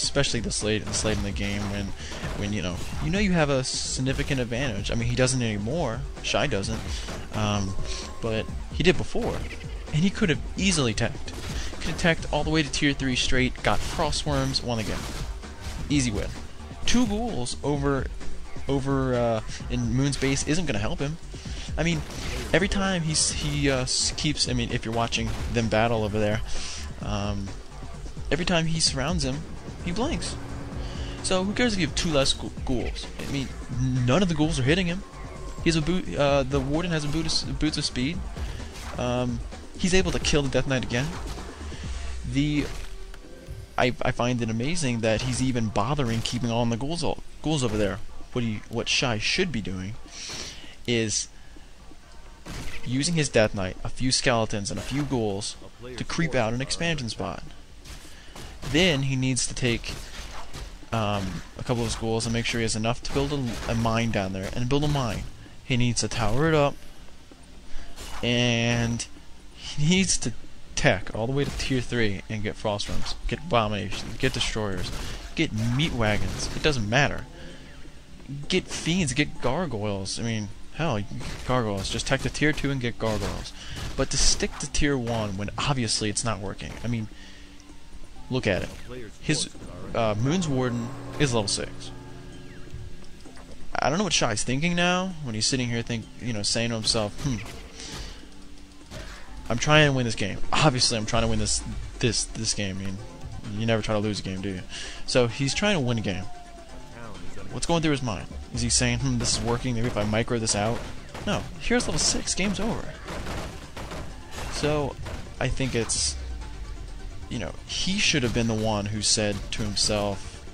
especially this late in the game when you know you have a significant advantage. I mean, he doesn't anymore. Shy doesn't, but he did before, and he could have easily teched. Could have teched all the way to tier 3 straight, got Frostworms, won the game. Easy win. 2 ghouls over in Moon's base isn't going to help him. I mean, every time he keeps. I mean, if you're watching them battle over there, every time he surrounds him, he blinks. So who cares if you have 2 less ghouls? I mean, none of the ghouls are hitting him. He's a boot. The Warden has a boots of speed. He's able to kill the Death Knight again. I find it amazing that he's even bothering keeping all the ghouls over there. What Shy should be doing is using his Death Knight, a few skeletons, and a few ghouls to creep out an expansion spot. Then he needs to take a couple of his ghouls and make sure he has enough to build a mine down there, and build a mine. He needs to tower it up, and he needs to tech all the way to tier 3 and get Frostworms, get Abominations, get Destroyers, get Meat Wagons. It doesn't matter. Get Fiends, get Gargoyles. I mean, hell, Gargoyles. Just tech to tier 2 and get Gargoyles. But to stick to tier 1 when obviously it's not working. I mean, look at it. His Moon's Warden is level 6. I don't know what Shy's thinking now when he's sitting here saying to himself, I'm trying to win this game. Obviously, I'm trying to win this game. I mean, you never try to lose a game, do you? So he's trying to win a game. What's going through his mind? Is he saying, this is working, maybe if I micro this out? No. Here's level 6, game's over. So, I think it's, he should have been the one who said to himself,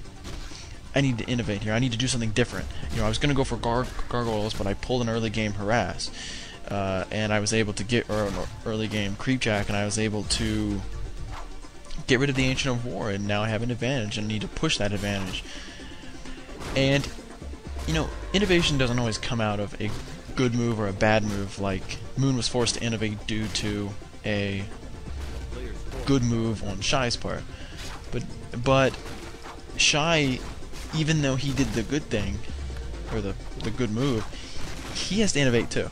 I need to innovate here, I need to do something different. I was going to go for Gargoyles, but I pulled an early game Harass. And I was able to get early game Creepjack, and I was able to get rid of the Ancient of War, and now I have an advantage and need to push that advantage. And innovation doesn't always come out of a good move or a bad move. Like Moon was forced to innovate due to a good move on Shy's part, but Shy, even though he did the good thing or the good move, he has to innovate too.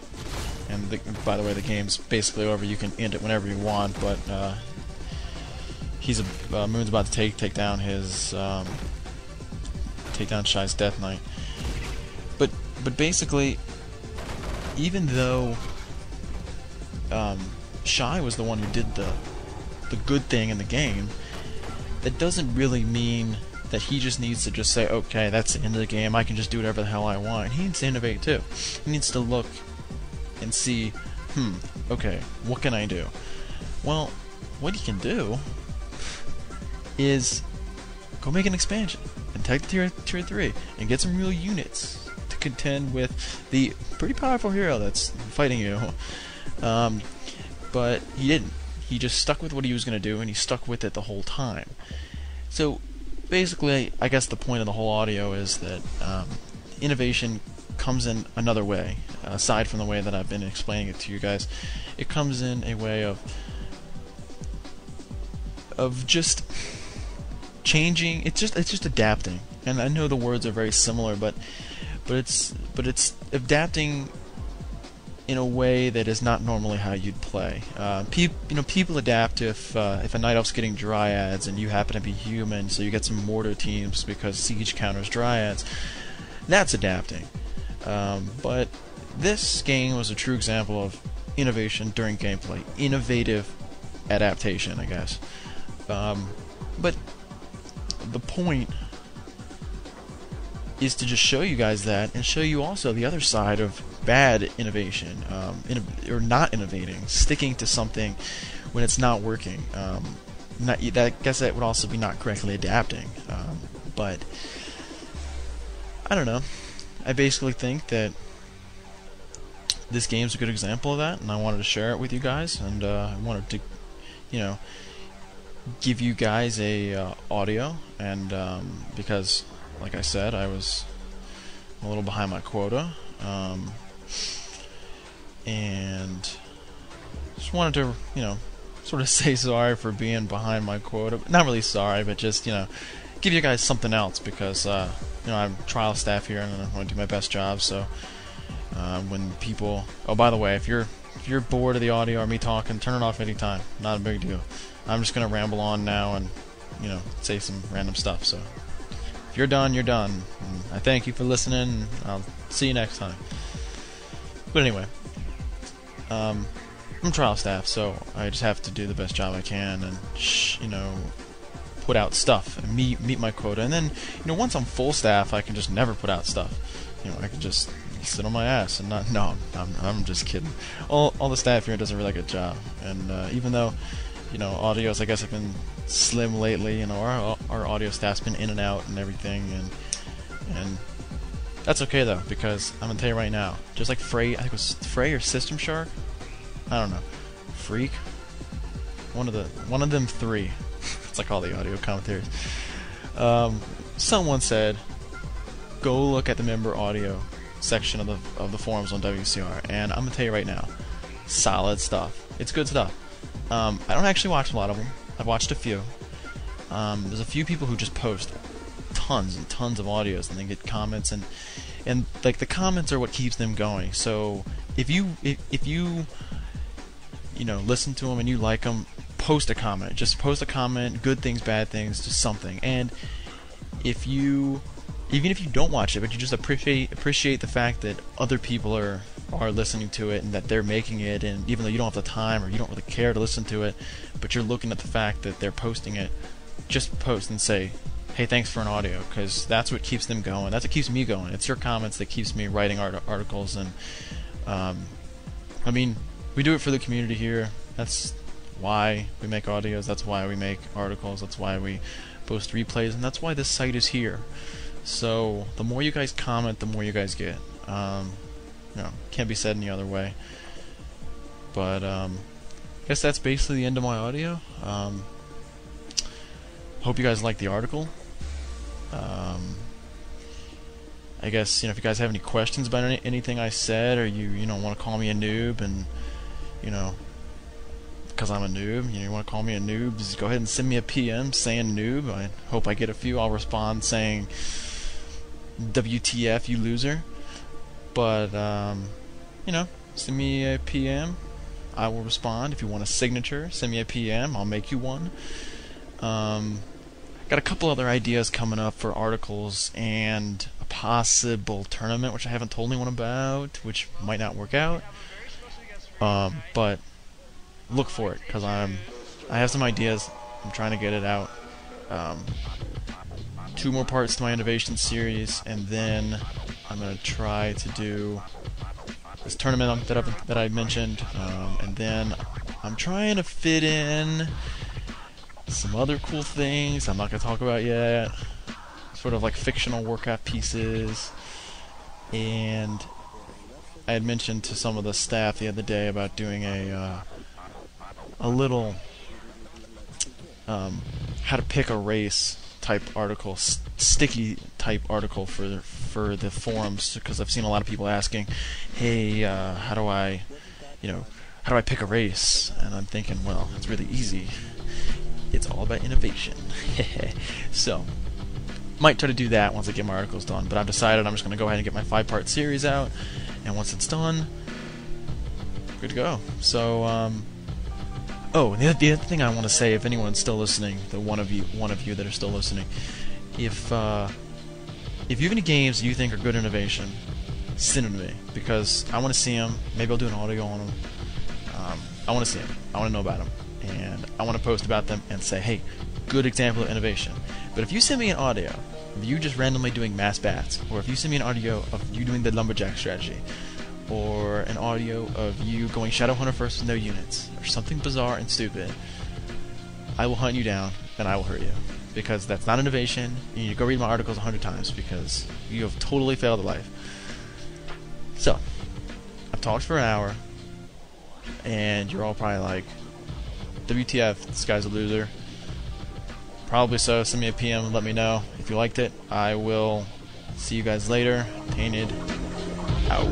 And by the way, the game's basically over. You can end it whenever you want, but Moon's about to take down his take down Shy's Death Knight. But basically, even though Shy was the one who did the good thing in the game, that doesn't really mean that he just needs to just say, okay, that's the end of the game, I can just do whatever the hell I want. He needs to innovate too. He needs to look and see, okay, what can I do? Well, what he can do is go make an expansion and take tier 3 and get some real units to contend with the pretty powerful hero that's fighting you. But he didn't. He just stuck with what he was going to do, and he stuck with it the whole time. So basically, I guess the point of the whole audio is that innovation comes in another way, aside from the way that I've been explaining it to you guys. It comes in a way of just changing. It's just adapting. And I know the words are very similar, but it's adapting in a way that is not normally how you'd play. People adapt if a Night Elf's getting Dryads and you happen to be human, so you get some Mortar teams because Siege counters Dryads. That's adapting. But this game was a true example of innovation during gameplay. Innovative adaptation, I guess. But the point is to just show you guys that, and show you also the other side of bad innovation, or not innovating, sticking to something when it's not working. I guess that would also be not correctly adapting. But I don't know. I basically think that this game's a good example of that, and I wanted to share it with you guys, and I wanted to, give you guys a audio, and because, like I said, I was a little behind my quota, and just wanted to, sort of say sorry for being behind my quota. Not really sorry, but just, give you guys something else, because you know, I'm trial staff here and I want to do my best job. So when people, oh, by the way, if you're bored of the audio or me talking, turn it off anytime. Not a big deal. I'm just gonna ramble on now and, you know, say some random stuff. So if you're done, you're done. And I thank you for listening. And I'll see you next time. But anyway, I'm trial staff, so I just have to do the best job I can and you know, put out stuff and meet my quota. And then, you know, once I'm full staff, I can just never put out stuff. You know, I can just sit on my ass and not. No, I'm just kidding. All the staff here does a really good job, and even though, you know, audios, I guess, have been slim lately. You know, our audio staff's been in and out and everything, and that's okay though, because I'm gonna tell you right now, just like Frey, I think it was Frey or System Shark, I don't know, Freak, one of them three. It's like all the audio commentaries. Someone said, go look at the member audio section of the forums on WCR, and I'm gonna tell you right now, solid stuff. It's good stuff. I don't actually watch a lot of them. I've watched a few. There's a few people who just post tons and tons of audios and then get comments, and like the comments are what keeps them going. So if you know, listen to them and you like them, post a comment. Just post a comment, good things, bad things, just something. And even if you don't watch it, but you just appreciate the fact that other people are listening to it and that they're making it, and even though you don't have the time or you don't really care to listen to it, but you're looking at the fact that they're posting it, just post and say, hey, thanks for an audio, because that's what keeps them going. That's what keeps me going. It's your comments that keeps me writing articles, and I mean, we do it for the community here. That's why we make audios, that's why we make articles, that's why we post replays, and that's why this site is here. So the more you guys comment, the more you guys get. You know, can't be said any other way. But I guess that's basically the end of my audio. Hope you guys like the article. I guess, you know, if you guys have any questions about anything I said, or you know, want to call me a noob, and you know, because I'm a noob, you know, you want to call me a noob, just go ahead and send me a PM saying noob. I hope I get a few. I'll respond saying WTF, you loser. But you know, send me a PM. I will respond. If you want a signature, send me a PM. I'll make you one. Got a couple other ideas coming up for articles and a possible tournament, which I haven't told anyone about, which might not work out. But look for it, because I have some ideas. I'm trying to get it out. 2 more parts to my innovation series, and then I'm gonna try to do this tournament that I mentioned, and then I'm trying to fit in some other cool things I'm not gonna talk about yet, sort of like fictional Warcraft pieces. And I had mentioned to some of the staff the other day about doing a little how to pick a race type article, sticky type article for the forums, because I've seen a lot of people asking, hey, how do I pick a race? And I'm thinking, well, it's really easy. It's all about innovation. So might try to do that once I get my articles done, but I've decided I'm just going to go ahead and get my 5-part series out, and once it's done, good to go. So oh, the other thing I want to say, if anyone's still listening, the one of you that are still listening, if you have any games you think are good innovation, send them to me, because I want to see them. Maybe I'll do an audio on them. I want to see them. I want to know about them, and I want to post about them and say, hey, good example of innovation. But if you send me an audio of you just randomly doing mass bats, or if you send me an audio of you doing the lumberjack strategy, or an audio of you going Shadowhunter first with no units, or something bizarre and stupid, I will hunt you down and I will hurt you, because that's not innovation. You need to go read my articles 100 times, because you have totally failed at life. So, I've talked for an hour, and you're all probably like, WTF, this guy's a loser. Probably so. Send me a PM and let me know if you liked it. I will see you guys later. Tainted out.